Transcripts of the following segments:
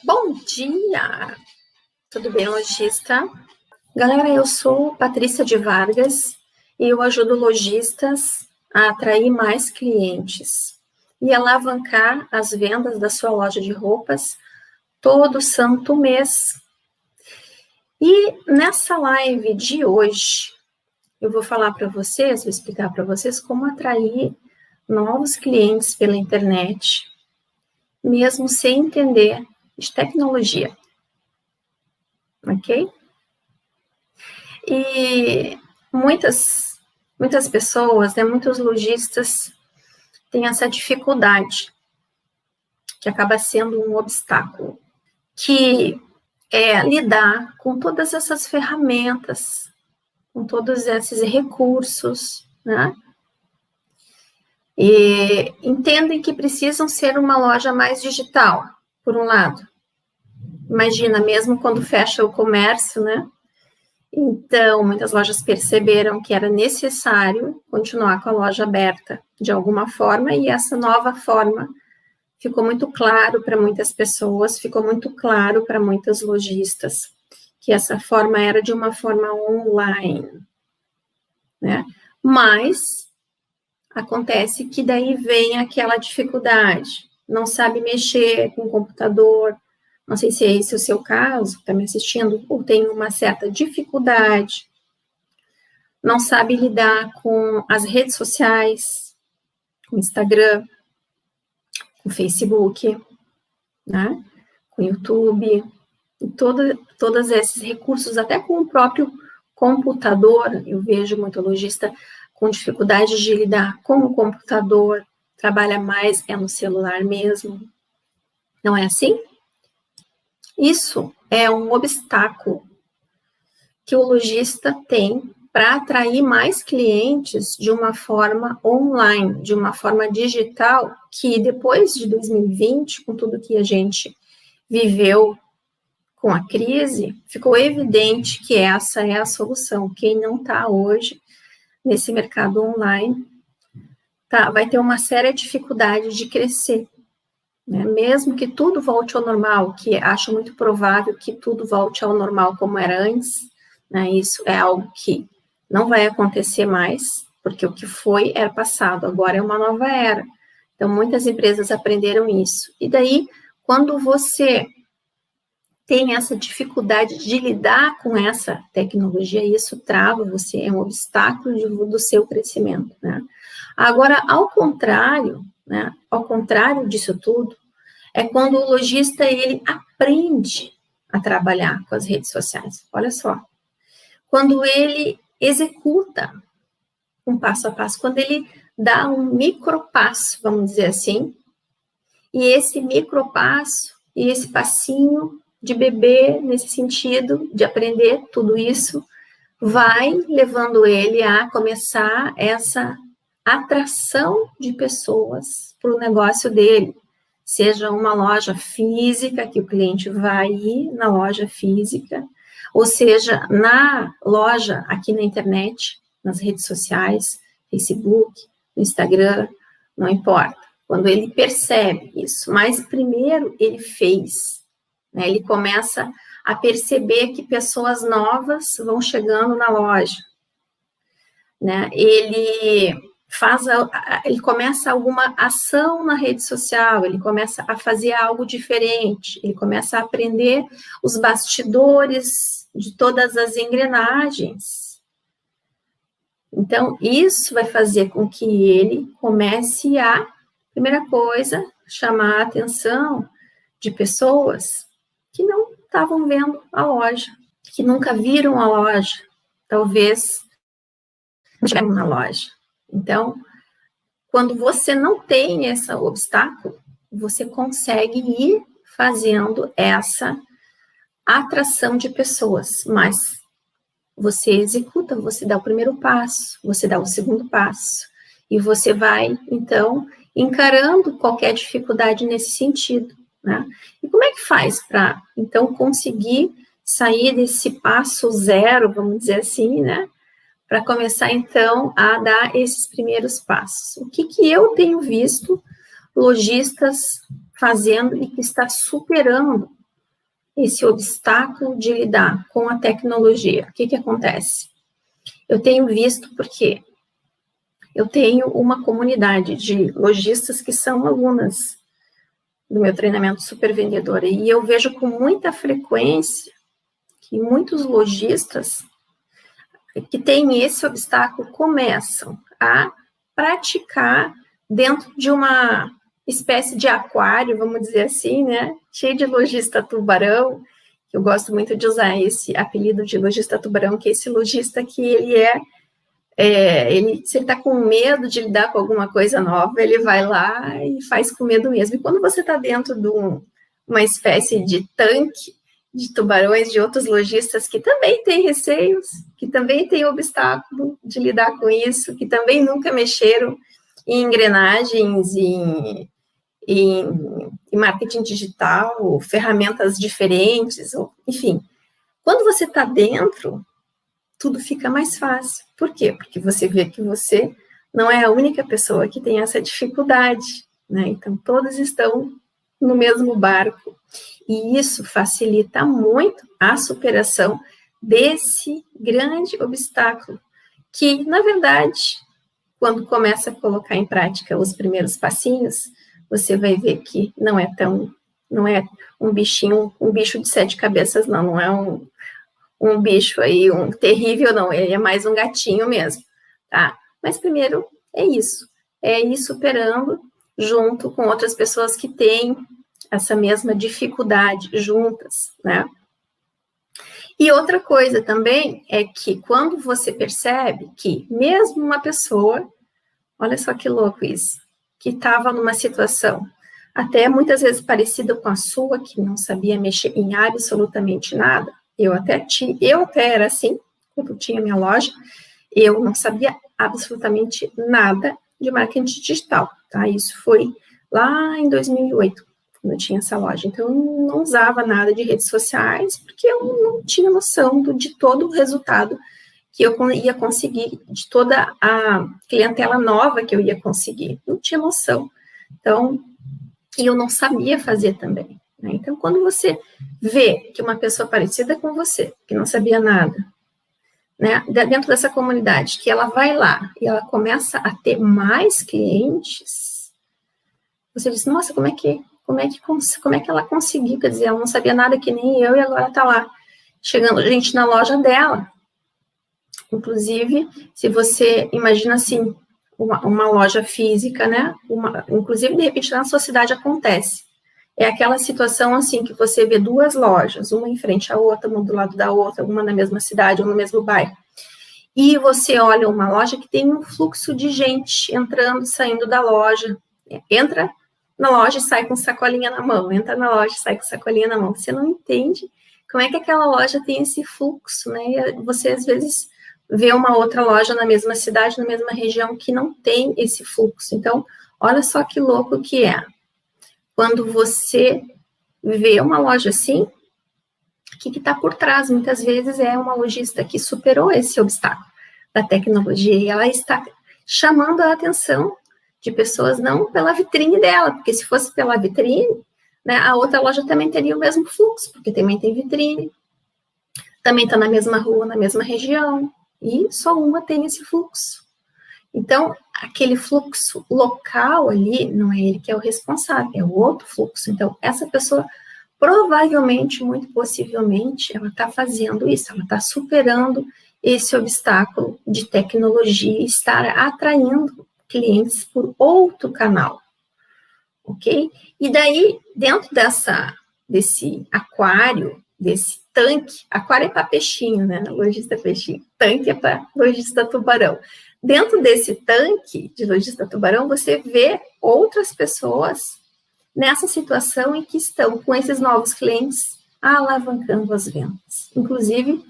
Bom dia! Tudo bem, lojista? Galera, eu sou Patrícia de Vargas e eu ajudo lojistas a atrair mais clientes e alavancar as vendas da sua loja de roupas todo santo mês. E nessa live de hoje, eu vou falar para vocês, vou explicar para vocês como atrair novos clientes pela internet, mesmo sem entender de tecnologia. Ok? E muitas pessoas, muitos lojistas têm essa dificuldade, que acaba sendo um obstáculo, que é lidar com todas essas ferramentas, com todos esses recursos, né? E entendem que precisam ser uma loja mais digital, por um lado. Imagina, mesmo quando fecha o comércio, né? Então, muitas lojas perceberam que era necessário continuar com a loja aberta de alguma forma, e essa nova forma ficou muito claro para muitas pessoas, ficou muito claro para muitos lojistas, que essa forma era de uma forma online, né? Mas acontece que daí vem aquela dificuldade, não sabe mexer com o computador. Não sei se é esse o seu caso, que está me assistindo, ou tem uma certa dificuldade, não sabe lidar com as redes sociais, com o Instagram, com o Facebook, né? Com o YouTube, e todos esses recursos, até com o próprio computador. Eu vejo muito lojista com dificuldade de lidar com o computador, trabalha mais no celular mesmo. Não é assim? Isso é um obstáculo que o lojista tem para atrair mais clientes de uma forma online, de uma forma digital, que depois de 2020, com tudo que a gente viveu com a crise, ficou evidente que essa é a solução. Quem não está hoje nesse mercado online vai ter uma séria dificuldade de crescer. Né? Mesmo que tudo volte ao normal, que acho muito provável que tudo volte ao normal como era antes, né? Isso é algo que não vai acontecer mais, porque o que foi era passado, agora é uma nova era. Então, muitas empresas aprenderam isso. E daí, quando você tem essa dificuldade de lidar com essa tecnologia, isso trava você, é um obstáculo do seu crescimento, né? Agora, ao contrário, né? Ao contrário disso tudo, é quando o lojista, ele aprende a trabalhar com as redes sociais. Olha só. Quando ele executa um passo a passo, quando ele dá um micropasso, vamos dizer assim, e esse micropasso, e esse passinho de bebê, nesse sentido, de aprender tudo isso, vai levando ele a começar essa atração de pessoas para o negócio dele. Seja uma loja física, que o cliente vai ir na loja física, ou seja, na loja aqui na internet, nas redes sociais, Facebook, Instagram, não importa. Quando ele percebe isso, mas primeiro ele fez, né? Ele começa a perceber que pessoas novas vão chegando na loja, né? Ele começa alguma ação na rede social, ele começa a fazer algo diferente, ele começa a aprender os bastidores de todas as engrenagens. Então, isso vai fazer com que ele comece a, primeira coisa, chamar a atenção de pessoas que não estavam vendo a loja, que nunca viram a loja, talvez não estiveram na loja. Então, quando você não tem esse obstáculo, você consegue ir fazendo essa atração de pessoas, mas você executa, você dá o primeiro passo, você dá o segundo passo, e você vai, então, encarando qualquer dificuldade nesse sentido, né? E como é que faz para, então, conseguir sair desse passo zero, vamos dizer assim, né? Para começar, então, a dar esses primeiros passos. O que eu tenho visto lojistas fazendo e que está superando esse obstáculo de lidar com a tecnologia. O que acontece? Eu tenho visto porque eu tenho uma comunidade de lojistas que são alunas do meu treinamento super vendedora, e eu vejo com muita frequência que muitos lojistas que têm esse obstáculo começam a praticar dentro de uma espécie de aquário, vamos dizer assim, né? Cheio de lojista tubarão. Eu gosto muito de usar esse apelido de lojista tubarão, que é esse lojista que se ele está com medo de lidar com alguma coisa nova, ele vai lá e faz com medo mesmo. E quando você está dentro de uma espécie de tanque de tubarões, de outros lojistas que também têm receios, que também têm obstáculo de lidar com isso, que também nunca mexeram em engrenagens, em marketing digital, ferramentas diferentes, enfim. Quando você está dentro, tudo fica mais fácil. Por quê? Porque você vê que você não é a única pessoa que tem essa dificuldade, né? Então, todos estão no mesmo barco. E isso facilita muito a superação desse grande obstáculo, que, na verdade, quando começa a colocar em prática os primeiros passinhos, você vai ver que não é um bicho de 7 cabeças, não é um bicho aí, um terrível, não, ele é mais um gatinho mesmo, tá? Mas primeiro é ir superando junto com outras pessoas que têm essa mesma dificuldade juntas, né? E outra coisa também é que quando você percebe que mesmo uma pessoa, olha só que louco isso, que estava numa situação até muitas vezes parecida com a sua, que não sabia mexer em absolutamente nada, eu até era assim, quando tinha minha loja, eu não sabia absolutamente nada de marketing digital, tá? Isso foi lá em 2008, quando eu tinha essa loja. Então, eu não usava nada de redes sociais, porque eu não tinha noção de todo o resultado que eu ia conseguir, de toda a clientela nova que eu ia conseguir. Não tinha noção. Então, e eu não sabia fazer também, né? Então, quando você vê que uma pessoa parecida com você, que não sabia nada, né, dentro dessa comunidade, que ela vai lá e ela começa a ter mais clientes, você diz, nossa, como é que ela conseguiu? Quer dizer, ela não sabia nada que nem eu e agora está lá, chegando gente na loja dela. Inclusive, se você imagina assim, uma loja física, né? Inclusive, de repente, na sua cidade acontece. É aquela situação assim que você vê duas lojas, uma em frente à outra, uma do lado da outra, uma na mesma cidade ou no mesmo bairro. E você olha uma loja que tem um fluxo de gente entrando, saindo da loja. Entra na loja e sai com sacolinha na mão. Entra na loja e sai com sacolinha na mão. Você não entende como é que aquela loja tem esse fluxo, né? E você, às vezes, vê uma outra loja na mesma cidade, na mesma região, que não tem esse fluxo. Então, olha só que louco que é. Quando você vê uma loja assim, o que está por trás? Muitas vezes é uma lojista que superou esse obstáculo da tecnologia e ela está chamando a atenção de pessoas não pela vitrine dela, porque se fosse pela vitrine, né, a outra loja também teria o mesmo fluxo, porque também tem vitrine, também está na mesma rua, na mesma região, e só uma tem esse fluxo. Então, aquele fluxo local ali, não é ele que é o responsável, é o outro fluxo. Então, essa pessoa, provavelmente, muito possivelmente, ela está fazendo isso, ela está superando esse obstáculo de tecnologia e estar atraindo clientes por outro canal, ok? E daí, dentro desse aquário, desse tanque, aquário é para peixinho, né? Lojista peixinho, tanque é para lojista tubarão. Dentro desse tanque de lojista tubarão, você vê outras pessoas nessa situação em que estão com esses novos clientes alavancando as vendas. Inclusive,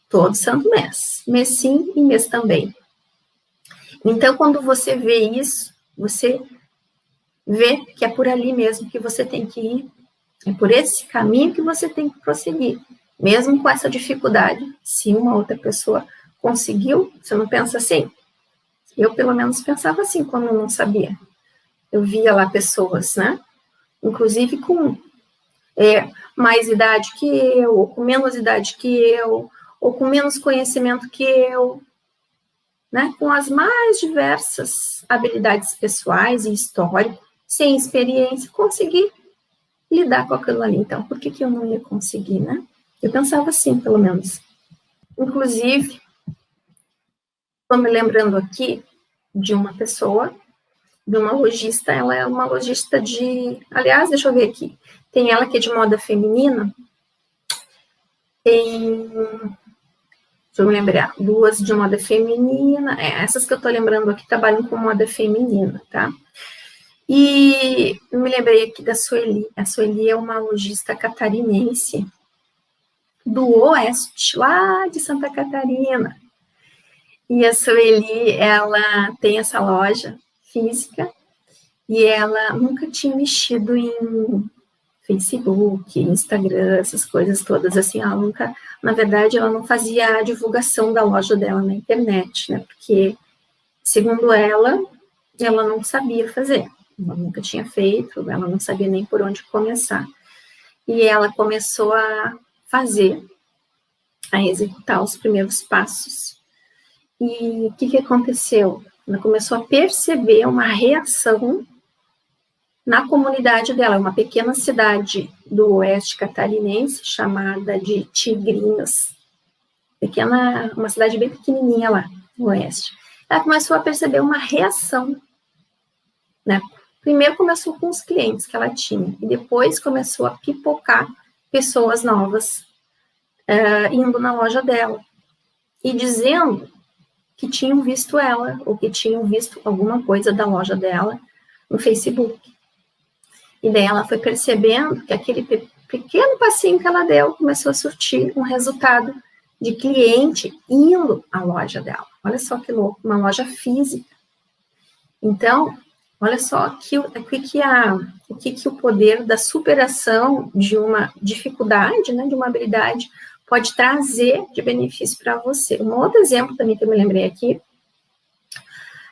todo santo mês. Mês sim e mês também. Então, quando você vê isso, você vê que é por ali mesmo que você tem que ir. É por esse caminho que você tem que prosseguir. Mesmo com essa dificuldade, se uma outra pessoa conseguiu, você não pensa assim? Eu, pelo menos, pensava assim quando eu não sabia. Eu via lá pessoas, né, inclusive com mais idade que eu, ou com menos idade que eu, ou com menos conhecimento que eu, né? Com as mais diversas habilidades pessoais e histórico, sem experiência, conseguir lidar com aquilo ali. Então, por que eu não ia conseguir, né? Eu pensava assim, pelo menos. Inclusive, estou me lembrando aqui de uma pessoa, de uma lojista, ela é uma lojista de... Aliás, deixa eu ver aqui. Tem ela que é de moda feminina, tem... Deixa eu me lembrar, duas de moda feminina, essas que eu estou lembrando aqui trabalham com moda feminina, tá? E eu me lembrei aqui da Sueli. A Sueli é uma lojista catarinense do Oeste, lá de Santa Catarina. E a Sueli, ela tem essa loja física e ela nunca tinha mexido em Facebook, Instagram, essas coisas todas, assim, ela nunca, na verdade, ela não fazia a divulgação da loja dela na internet, né, porque, segundo ela não sabia fazer, ela nunca tinha feito, ela não sabia nem por onde começar, e ela começou a fazer, a executar os primeiros passos, e o que aconteceu? Ela começou a perceber uma reação na comunidade dela, uma pequena cidade do oeste catarinense, chamada de Tigrinhos, uma cidade bem pequenininha lá, no oeste. Ela começou a perceber uma reação, né? Primeiro começou com os clientes que ela tinha, e depois começou a pipocar pessoas novas indo na loja dela, e dizendo que tinham visto ela, ou que tinham visto alguma coisa da loja dela no Facebook. E daí ela foi percebendo que aquele pequeno passinho que ela deu começou a surtir um resultado de cliente indo à loja dela. Olha só que louco, uma loja física. Então, olha só o que o poder da superação de uma dificuldade, né, de uma habilidade, pode trazer de benefício para você. Um outro exemplo também que eu me lembrei aqui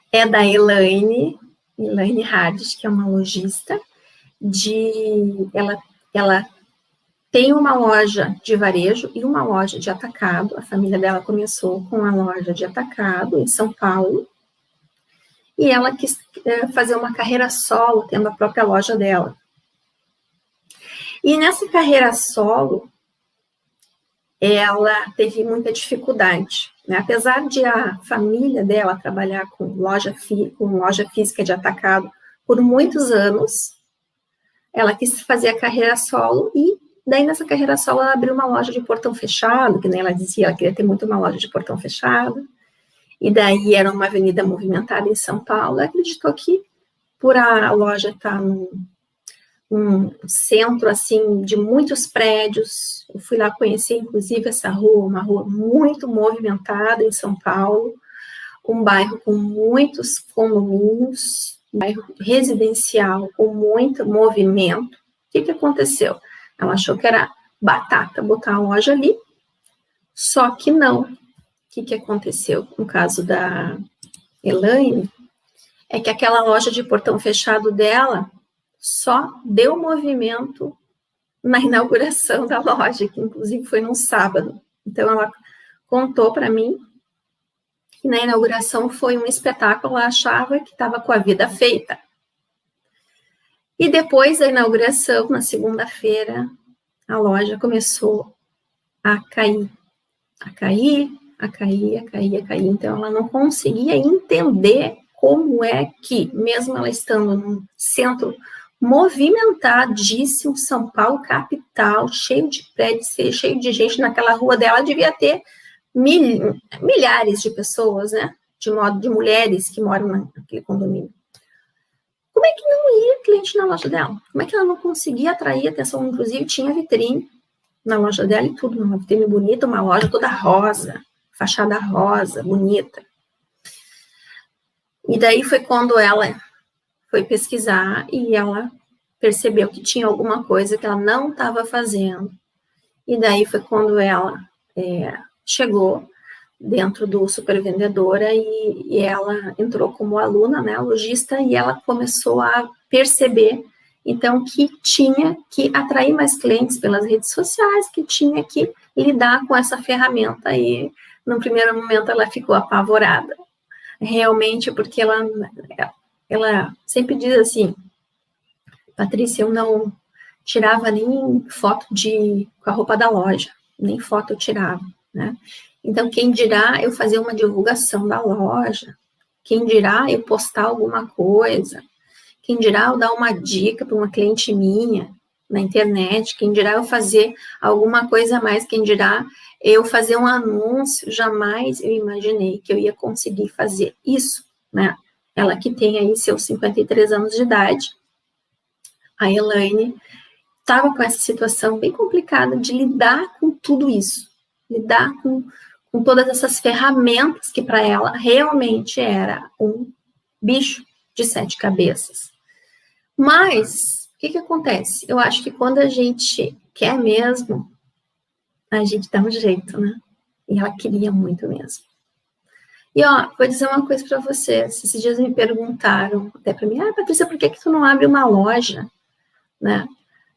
é da Elaine Hades, que é uma lojista, ela tem uma loja de varejo e uma loja de atacado. A família dela começou com a loja de atacado em São Paulo, e ela quis fazer uma carreira solo, tendo a própria loja dela. E nessa carreira solo, ela teve muita dificuldade, né? Apesar de a família dela trabalhar com loja física de atacado por muitos anos, ela quis fazer a carreira solo e daí nessa carreira solo ela abriu uma loja de portão fechado, que nem ela dizia, ela queria ter muito uma loja de portão fechado, e daí era uma avenida movimentada em São Paulo. Ela acreditou que por a loja estar num centro, assim, de muitos prédios, eu fui lá conhecer, inclusive, essa rua, uma rua muito movimentada em São Paulo, um bairro com muitos condomínios, um bairro residencial com muito movimento. O que aconteceu? Ela achou que era batata botar a loja ali, só que não. O que aconteceu? No caso da Elaine, é que aquela loja de portão fechado dela só deu movimento na inauguração da loja, que inclusive foi num sábado. Então, ela contou para mim que na inauguração foi um espetáculo, ela achava que estava com a vida feita. E depois da inauguração, na segunda-feira, a loja começou a cair. Então, ela não conseguia entender como é que, mesmo ela estando num centro movimentadíssimo, São Paulo, capital, cheio de prédios, cheio de gente, naquela rua dela devia ter milhares de pessoas, né? De mulheres que moram naquele condomínio. Como é que não ia cliente na loja dela? Como é que ela não conseguia atrair atenção? Inclusive, tinha vitrine na loja dela e tudo, uma vitrine bonita, uma loja toda rosa, fachada rosa, bonita. E daí foi quando ela foi pesquisar e ela percebeu que tinha alguma coisa que ela não estava fazendo. E daí foi quando ela chegou dentro do Supervendedora e ela entrou como aluna, né, lojista, e ela começou a perceber Então, que tinha que atrair mais clientes pelas redes sociais, que tinha que lidar com essa ferramenta e, no primeiro momento, ela ficou apavorada. Realmente, porque ela sempre diz assim, Patrícia, eu não tirava nem foto com a roupa da loja, nem foto eu tirava, né? Então, quem dirá eu fazer uma divulgação da loja, quem dirá eu postar alguma coisa, quem dirá eu dar uma dica para uma cliente minha na internet, quem dirá eu fazer alguma coisa a mais, quem dirá eu fazer um anúncio, jamais eu imaginei que eu ia conseguir fazer isso, né? Ela que tem aí seus 53 anos de idade, a Elaine, estava com essa situação bem complicada de lidar com tudo isso, lidar com todas essas ferramentas que para ela realmente era um bicho de 7 cabeças. Mas, o que acontece? Eu acho que quando a gente quer mesmo, a gente dá um jeito, né? E ela queria muito mesmo. E, ó, vou dizer uma coisa para vocês. Esses dias me perguntaram, até para mim, Patrícia, por que tu não abre uma loja, né?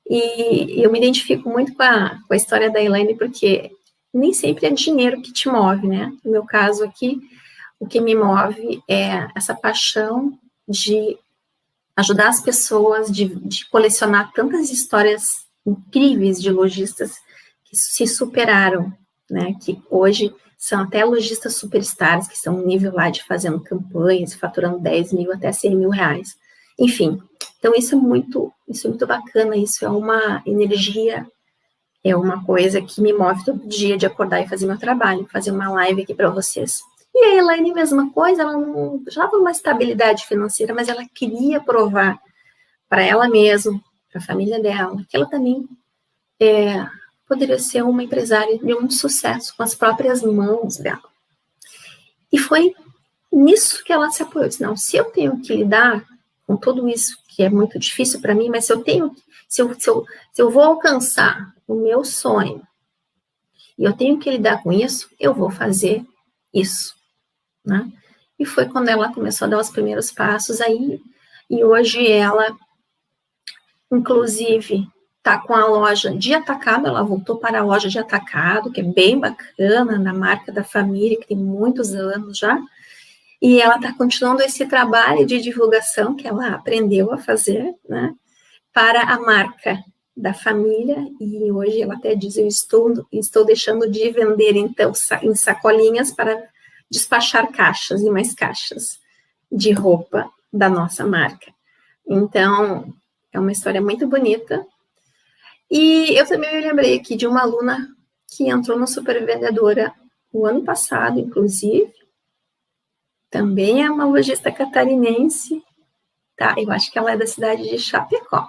E eu me identifico muito com a história da Elaine, porque nem sempre é dinheiro que te move, né? No meu caso aqui, o que me move é essa paixão de ajudar as pessoas, de colecionar tantas histórias incríveis de lojistas que se superaram, né? Que hoje são até lojistas superstars, que são um nível lá de fazendo campanhas, faturando 10 mil até 100 mil reais. Enfim, então isso é muito bacana, isso é uma energia, é uma coisa que me move todo dia de acordar e fazer meu trabalho, fazer uma live aqui para vocês. E a Elaine, mesma coisa, ela não já estava uma estabilidade financeira, mas ela queria provar para ela mesma, para a família dela, que ela também poderia ser uma empresária de um sucesso com as próprias mãos dela. E foi nisso que ela se apoiou. Disse, não, se eu tenho que lidar com tudo isso, que é muito difícil para mim, mas se eu vou alcançar o meu sonho, e eu tenho que lidar com isso, eu vou fazer isso, né? E foi quando ela começou a dar os primeiros passos aí, e hoje ela, inclusive, está com a loja de atacado, ela voltou para a loja de atacado, que é bem bacana, na marca da família, que tem muitos anos já, e ela está continuando esse trabalho de divulgação que ela aprendeu a fazer, né, para a marca da família, e hoje ela até diz, eu estou deixando de vender, então, em sacolinhas para despachar caixas e mais caixas de roupa da nossa marca. Então, é uma história muito bonita. E eu também me lembrei aqui de uma aluna que entrou no Supervendedora o ano passado, inclusive, também é uma lojista catarinense, tá? Eu acho que ela é da cidade de Chapecó.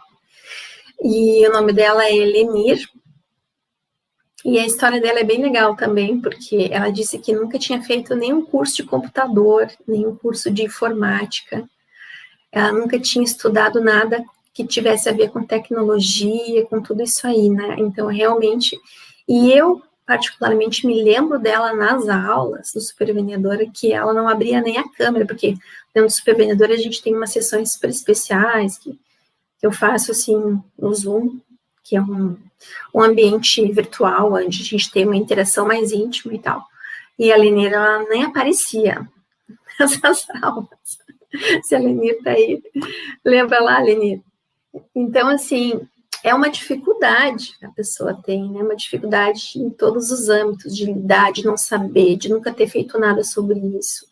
E o nome dela é Elenir. E a história dela é bem legal também, porque ela disse que nunca tinha feito nenhum curso de computador, nenhum curso de informática. Ela nunca tinha estudado nada que tivesse a ver com tecnologia, com tudo isso aí, né? Então, realmente... E eu, particularmente, me lembro dela nas aulas do Supervendedora, que ela não abria nem a câmera, porque dentro do Supervendedora a gente tem umas sessões super especiais que eu faço, assim, no Zoom, que é um ambiente virtual, onde a gente tem uma interação mais íntima e tal. E a Lenir, ela nem aparecia nessas aulas. Se a Lenir tá aí, lembra lá, Lenir? Então, assim, é uma dificuldade que a pessoa tem, né? Uma dificuldade em todos os âmbitos, de lidar, de não saber, de nunca ter feito nada sobre isso.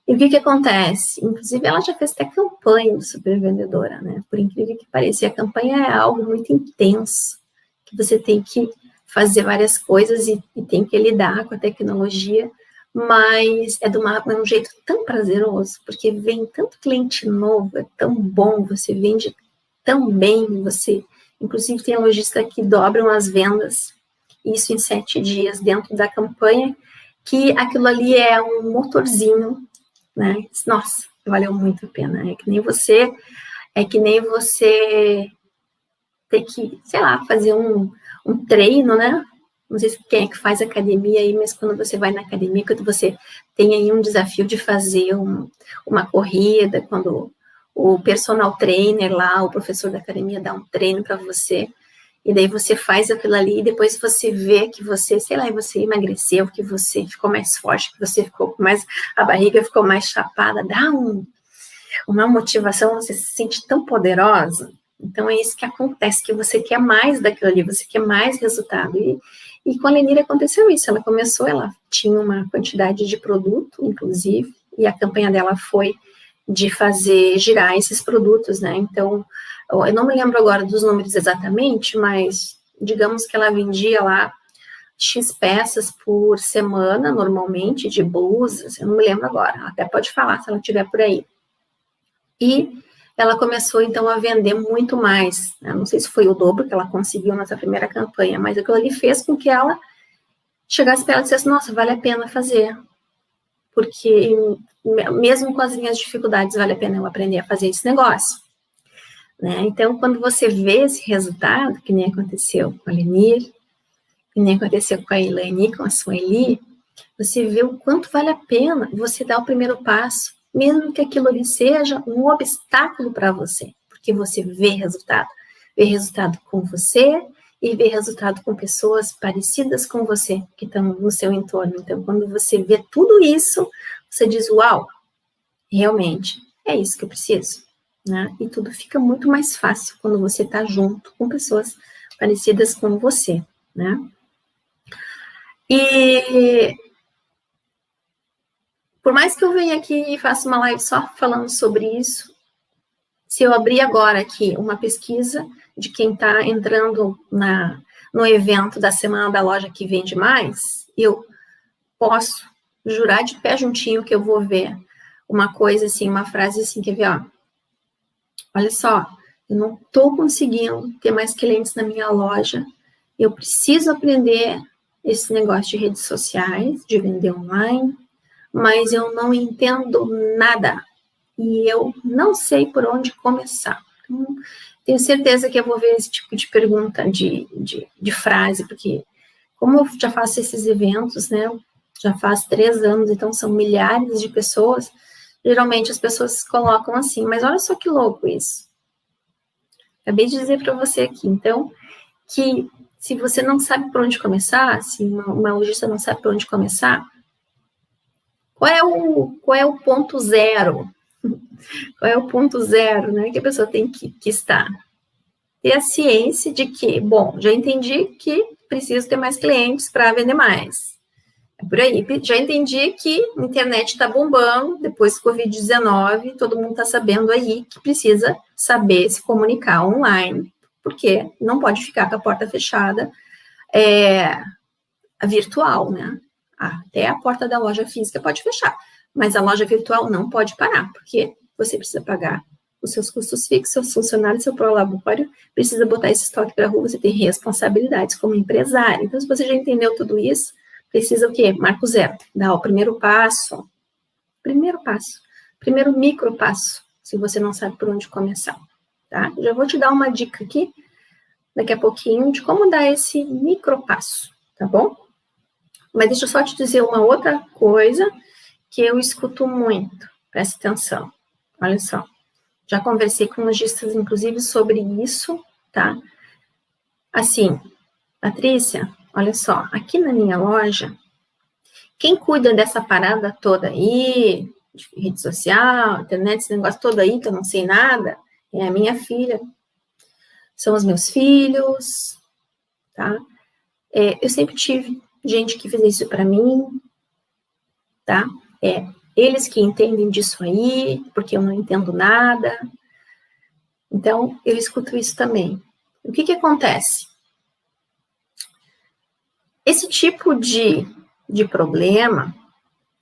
E o que acontece? Inclusive, ela já fez até campanha do Supervendedora, né? Por incrível que pareça, e a campanha é algo muito intenso, que você tem que fazer várias coisas e tem que lidar com a tecnologia, mas é de um jeito tão prazeroso, porque vem tanto cliente novo, é tão bom, você vende tão bem, você, inclusive tem lojista que dobram as vendas, isso em 7 dias dentro da campanha, que aquilo ali é um motorzinho, né? Nossa, valeu muito a pena. É que nem você ter que, sei lá, fazer um treino, né? Não sei quem é que faz academia aí, mas quando você vai na academia, quando você tem aí um desafio de fazer uma corrida, quando o personal trainer lá, o professor da academia dá um treino para você, e daí você faz aquilo ali, e depois você vê que você, sei lá, você emagreceu, que você ficou mais forte, que você ficou mais, a barriga ficou mais chapada, dá uma motivação, você se sente tão poderosa. Então é isso que acontece, que você quer mais daquilo ali, você quer mais resultado. E com a Lenir aconteceu isso, ela começou, ela tinha uma quantidade de produto, inclusive, e a campanha dela foi de fazer girar esses produtos, né? Então, eu não me lembro agora dos números exatamente, mas digamos que ela vendia lá X peças por semana, normalmente, de blusas, eu não me lembro agora, ela até pode falar se ela estiver por aí. E ela começou, então, a vender muito mais, né? Não sei se foi o dobro que ela conseguiu nessa primeira campanha, mas aquilo ali fez com que ela chegasse para ela e dissesse, nossa, vale a pena fazer, porque mesmo com as minhas dificuldades, vale a pena eu aprender a fazer esse negócio, né? Então, quando você vê esse resultado, que nem aconteceu com a Lenir, que nem aconteceu com a Elaine, com a Sueli, você vê o quanto vale a pena você dar o primeiro passo, mesmo que aquilo ali seja um obstáculo para você, porque você vê resultado com você e vê resultado com pessoas parecidas com você, que estão no seu entorno. Então, quando você vê tudo isso, você diz, uau, realmente, é isso que eu preciso, né? E tudo fica muito mais fácil quando você está junto com pessoas parecidas com você, né? E por mais que eu venha aqui e faça uma live só falando sobre isso, se eu abrir agora aqui uma pesquisa de quem está entrando no evento da Semana da Loja que Vende Mais, eu posso jurar de pé juntinho que eu vou ver uma coisa assim, uma frase assim, quer ver, ó, olha só, eu não estou conseguindo ter mais clientes na minha loja, eu preciso aprender esse negócio de redes sociais, de vender online, mas eu não entendo nada e eu não sei por onde começar. Então, tenho certeza que eu vou ver esse tipo de pergunta, de frase, porque como eu já faço esses eventos, né, já faz 3 anos, então são milhares de pessoas, geralmente as pessoas colocam assim, mas olha só que louco isso. Acabei de dizer para você aqui, então, que se você não sabe por onde começar, se uma lojista não sabe por onde começar, qual é o ponto zero? Qual é o ponto zero, né, que a pessoa tem que estar? Ter a ciência de que, bom, já entendi que preciso ter mais clientes para vender mais. É por aí. Já entendi que a internet está bombando, depois do Covid-19, todo mundo está sabendo aí que precisa saber se comunicar online, porque não pode ficar com a porta fechada, a virtual, né? Até a porta da loja física pode fechar, mas a loja virtual não pode parar, porque você precisa pagar os seus custos fixos, seus funcionários, seu prolabore, precisa botar esse estoque para a rua, você tem responsabilidades como empresário. Então, se você já entendeu tudo isso, precisa o quê? Marco zero, dar o primeiro primeiro micro passo, se você não sabe por onde começar, tá? Já vou te dar uma dica aqui, daqui a pouquinho, de como dar esse micro passo, tá bom? Mas deixa eu só te dizer uma outra coisa que eu escuto muito, presta atenção, olha só. Já conversei com lojistas, inclusive, sobre isso, tá? Assim, Patrícia, olha só, aqui na minha loja, quem cuida dessa parada toda aí, de rede social, internet, esse negócio todo aí, que eu não sei nada, é a minha filha, são os meus filhos, tá? Eu sempre tive gente que fez isso para mim, tá? Eles que entendem disso aí, porque eu não entendo nada. Então, eu escuto isso também. O que acontece? Esse tipo de problema,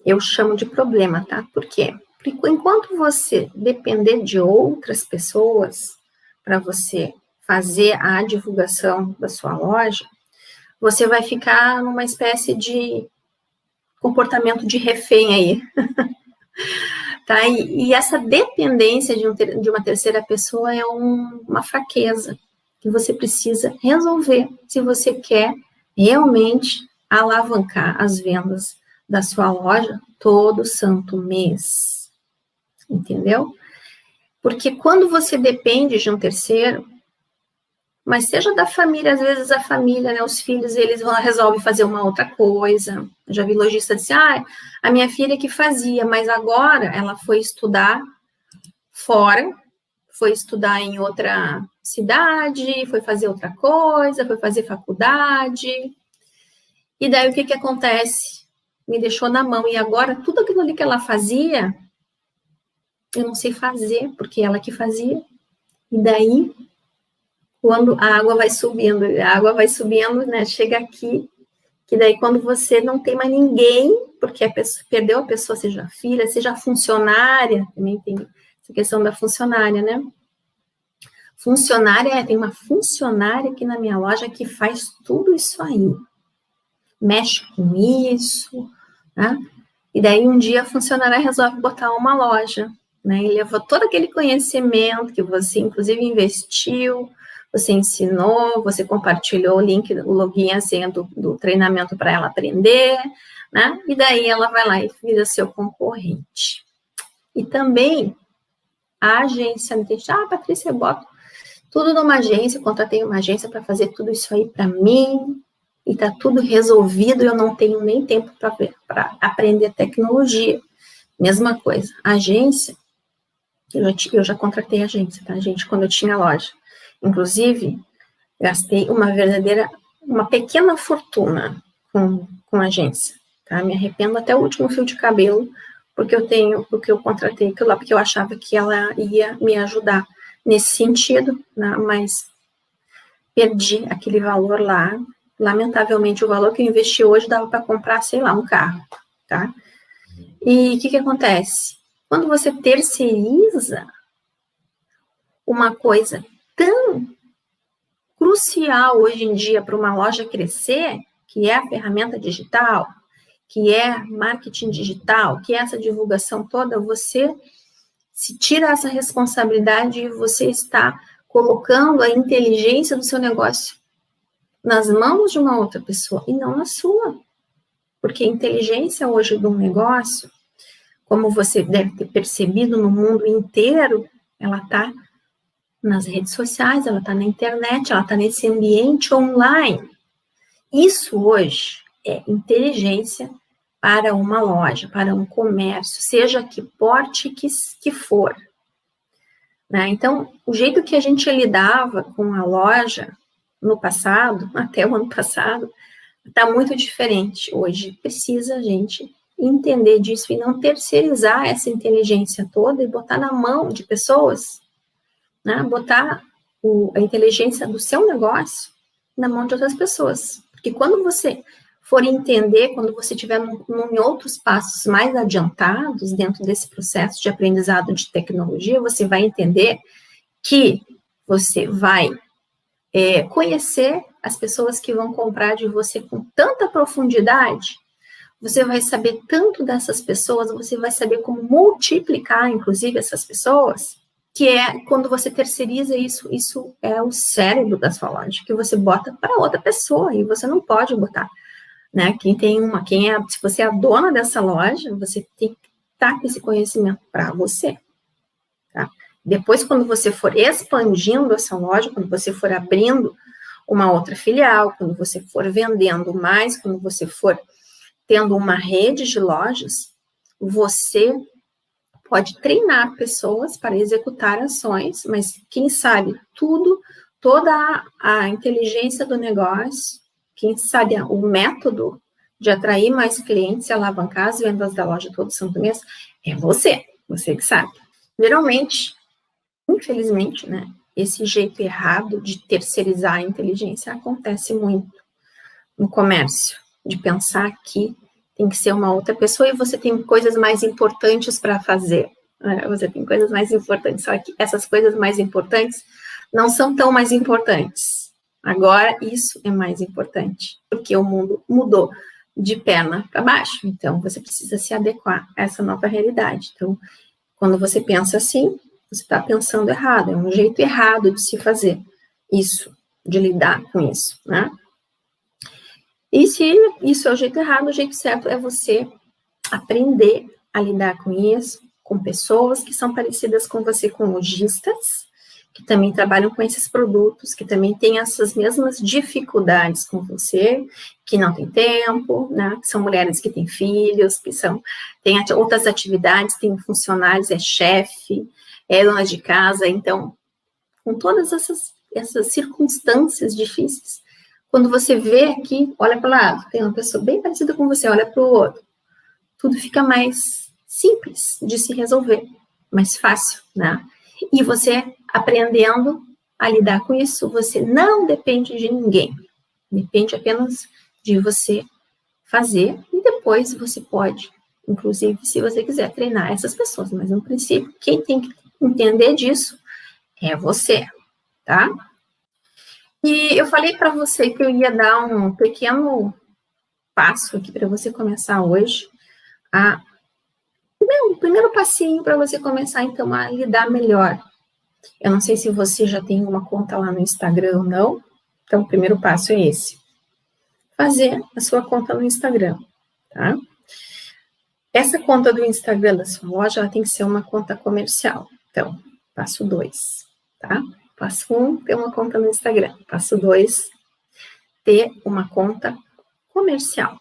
eu chamo de problema, tá? Por quê? Porque enquanto você depender de outras pessoas para você fazer a divulgação da sua loja, você vai ficar numa espécie de comportamento de refém aí. Tá? E essa dependência de uma terceira pessoa é uma fraqueza que você precisa resolver se você quer realmente alavancar as vendas da sua loja todo santo mês. Entendeu? Porque quando você depende de um terceiro, mas seja da família, às vezes a família, né, os filhos, eles resolvem fazer uma outra coisa. Eu já vi lojista dizer, a minha filha que fazia, mas agora ela foi estudar fora, foi estudar em outra cidade, foi fazer outra coisa, foi fazer faculdade. E daí o que acontece? Me deixou na mão. E agora tudo aquilo ali que ela fazia, eu não sei fazer, porque ela que fazia. E daí, quando a água vai subindo, né? Chega aqui, que daí quando você não tem mais ninguém, porque a pessoa, perdeu a pessoa, seja a filha, seja a funcionária, também tem essa questão da funcionária, né? Funcionária, tem uma funcionária aqui na minha loja que faz tudo isso aí. Mexe com isso, né? E daí um dia a funcionária resolve botar uma loja, né? E levou todo aquele conhecimento que você, inclusive, investiu, você ensinou, você compartilhou o link, o login, a senha do treinamento para ela aprender, né? E daí ela vai lá e vira seu concorrente. E também a agência, Patrícia, eu boto tudo numa agência, contratei uma agência para fazer tudo isso aí para mim, e tá tudo resolvido, eu não tenho nem tempo para aprender tecnologia. Mesma coisa, a agência, eu já contratei agência, tá, gente, quando eu tinha loja. Inclusive, gastei uma pequena fortuna com agência, tá? Me arrependo até o último fio de cabelo, porque eu contratei aquilo lá, porque eu achava que ela ia me ajudar nesse sentido, né? Mas perdi aquele valor lá. Lamentavelmente, o valor que eu investi hoje dava para comprar, sei lá, um carro, tá? E o que acontece? Quando você terceiriza uma coisa tão crucial hoje em dia para uma loja crescer, que é a ferramenta digital, que é marketing digital, que é essa divulgação toda, você se tira essa responsabilidade e você está colocando a inteligência do seu negócio nas mãos de uma outra pessoa e não na sua. Porque a inteligência hoje de um negócio, como você deve ter percebido no mundo inteiro, ela está nas redes sociais, ela está na internet, ela está nesse ambiente online. Isso hoje é inteligência para uma loja, para um comércio, seja que porte que for. Né? Então, o jeito que a gente lidava com a loja no passado, até o ano passado, está muito diferente. Hoje precisa a gente entender disso e não terceirizar essa inteligência toda e botar na mão de pessoas, né? Botar a inteligência do seu negócio na mão de outras pessoas. Porque quando você for entender, quando você estiver em outros passos mais adiantados dentro desse processo de aprendizado de tecnologia, você vai entender que você vai conhecer as pessoas que vão comprar de você com tanta profundidade, você vai saber tanto dessas pessoas, você vai saber como multiplicar, inclusive, essas pessoas, que é quando você terceiriza isso é o cérebro da sua loja, que você bota para outra pessoa, e você não pode botar, né? Se você é a dona dessa loja, você tem que estar com esse conhecimento para você, tá? Depois, quando você for expandindo essa loja, quando você for abrindo uma outra filial, quando você for vendendo mais, quando você for tendo uma rede de lojas, você pode treinar pessoas para executar ações, mas quem sabe toda a inteligência do negócio, quem sabe o método de atrair mais clientes e alavancar as vendas da loja todo santo mês, é você que sabe. Geralmente, infelizmente, né, esse jeito errado de terceirizar a inteligência acontece muito no comércio, de pensar que tem que ser uma outra pessoa e você tem coisas mais importantes para fazer. Né? Você tem coisas mais importantes, só que essas coisas mais importantes não são tão mais importantes. Agora, isso é mais importante, porque o mundo mudou de perna para baixo, então você precisa se adequar a essa nova realidade. Então, quando você pensa assim, você está pensando errado, é um jeito errado de se fazer isso, de lidar com isso, né? E se isso é o jeito errado, o jeito certo é você aprender a lidar com isso, com pessoas que são parecidas com você, com lojistas, que também trabalham com esses produtos, que também têm essas mesmas dificuldades com você, que não tem tempo, né? Que são mulheres que têm filhos, que têm outras atividades, têm funcionários, é chefe, é dona de casa. Então, com todas essas circunstâncias difíceis, quando você vê aqui, olha para o lado, tem uma pessoa bem parecida com você, olha para o outro, tudo fica mais simples de se resolver, mais fácil, né? E você aprendendo a lidar com isso, você não depende de ninguém. Depende apenas de você fazer e depois você pode, inclusive, se você quiser, treinar essas pessoas. Mas, no princípio, quem tem que entender disso é você, tá? E eu falei para você que eu ia dar um pequeno passo aqui para você começar hoje o primeiro passinho para você começar, então, a lidar melhor. Eu não sei se você já tem uma conta lá no Instagram ou não. Então, o primeiro passo é esse. Fazer a sua conta no Instagram, tá? Essa conta do Instagram da sua loja, ela tem que ser uma conta comercial. Então, passo 2, tá? Passo 1, ter uma conta no Instagram. Passo 2, ter uma conta comercial.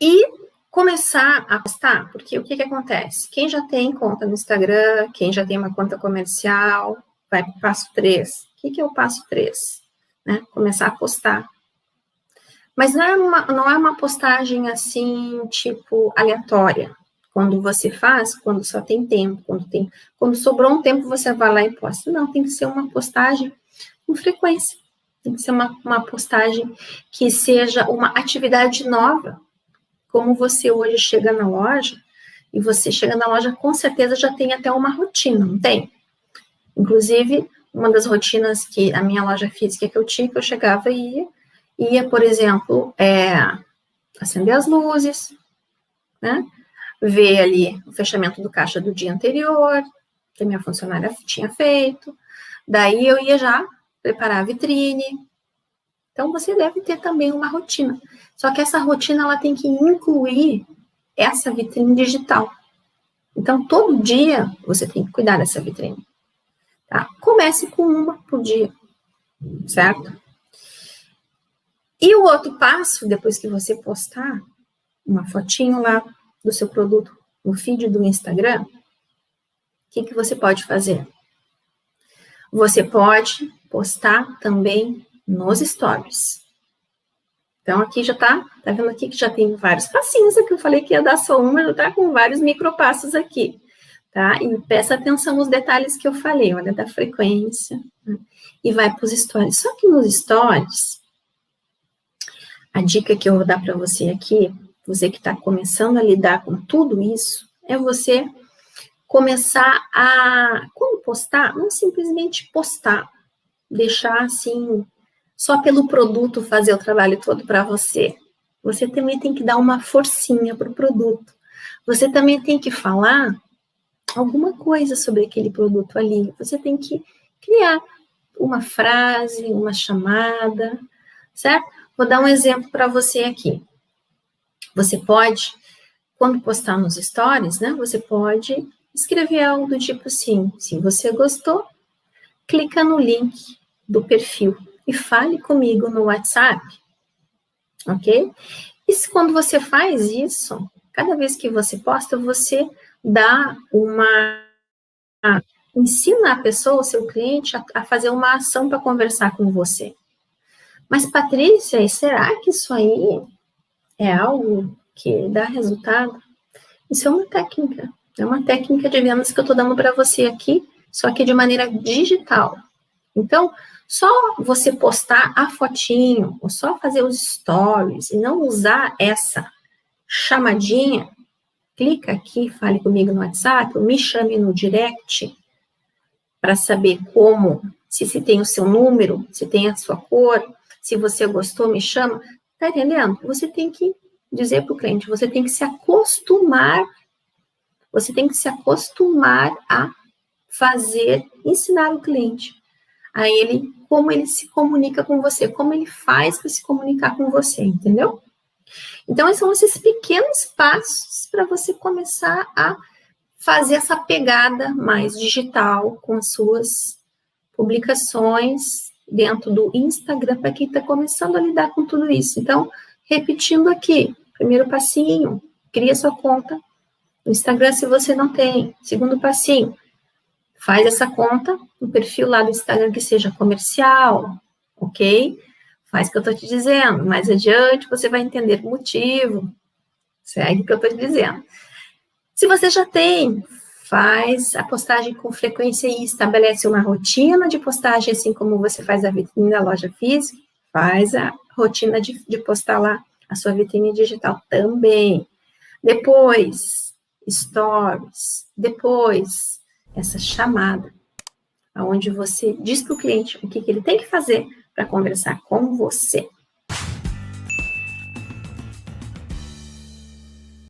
E começar a postar, porque o que acontece? Quem já tem conta no Instagram, quem já tem uma conta comercial, vai para o passo 3. O que é o passo 3? Né? Começar a postar. Mas não é uma postagem assim, tipo, aleatória. Quando você faz, quando só tem tempo, quando sobrou um tempo, você vai lá e posta. Não, tem que ser uma postagem com frequência. Tem que ser uma postagem que seja uma atividade nova. Como você hoje chega na loja, e você chega na loja, com certeza já tem até uma rotina, não tem? Inclusive, uma das rotinas que a minha loja física que eu tinha, que eu chegava e ia, por exemplo, acender as luzes, né? Ver ali o fechamento do caixa do dia anterior, que a minha funcionária tinha feito. Daí eu ia já preparar a vitrine. Então, você deve ter também uma rotina. Só que essa rotina, ela tem que incluir essa vitrine digital. Então, todo dia, você tem que cuidar dessa vitrine. Tá? Comece com uma por dia, certo? E o outro passo, depois que você postar uma fotinho lá do seu produto no feed do Instagram, o que você pode fazer? Você pode postar também nos stories. Então, aqui já tá vendo aqui que já tem vários passinhos aqui, eu falei que ia dar só uma, já tá com vários micropassos aqui, tá? E presta atenção nos detalhes que eu falei, olha, da frequência, né? E vai para os stories. Só que nos stories, a dica que eu vou dar para você aqui, você que está começando a lidar com tudo isso, é você começar quando postar, não simplesmente postar, deixar assim, só pelo produto fazer o trabalho todo para você. Você também tem que dar uma forcinha para o produto. Você também tem que falar alguma coisa sobre aquele produto ali. Você tem que criar uma frase, uma chamada, certo? Vou dar um exemplo para você aqui. Você pode, quando postar nos stories, né? Você pode escrever algo do tipo assim: se você gostou, clica no link do perfil e fale comigo no WhatsApp, ok? E quando você faz isso, cada vez que você posta, você dá ensina a pessoa, o seu cliente, a fazer uma ação para conversar com você. Mas, Patrícia, será que isso aí é algo que dá resultado? Isso é uma técnica de vendas que eu estou dando para você aqui, só que de maneira digital. Então, só você postar a fotinho, ou só fazer os stories, e não usar essa chamadinha, clica aqui, fale comigo no WhatsApp, ou me chame no direct, para saber como, se tem o seu número, se tem a sua cor, se você gostou, me chama. Tá entendendo? Você tem que dizer para o cliente, você tem que se acostumar a ensinar o cliente a ele, como ele se comunica com você, como ele faz para se comunicar com você, entendeu? Então, esses são esses pequenos passos para você começar a fazer essa pegada mais digital com as suas publicações dentro do Instagram, para quem está começando a lidar com tudo isso. Então, repetindo aqui, primeiro passinho, cria sua conta no Instagram se você não tem. Segundo passinho, faz essa conta, um perfil lá do Instagram que seja comercial, ok? Faz o que eu estou te dizendo. Mais adiante você vai entender o motivo. Segue o que eu estou te dizendo. Se você já tem, faz a postagem com frequência e estabelece uma rotina de postagem, assim como você faz a vitrine da loja física, faz a rotina de postar lá a sua vitrine digital também. Depois, stories. Depois, essa chamada, onde você diz para o cliente o que ele tem que fazer para conversar com você.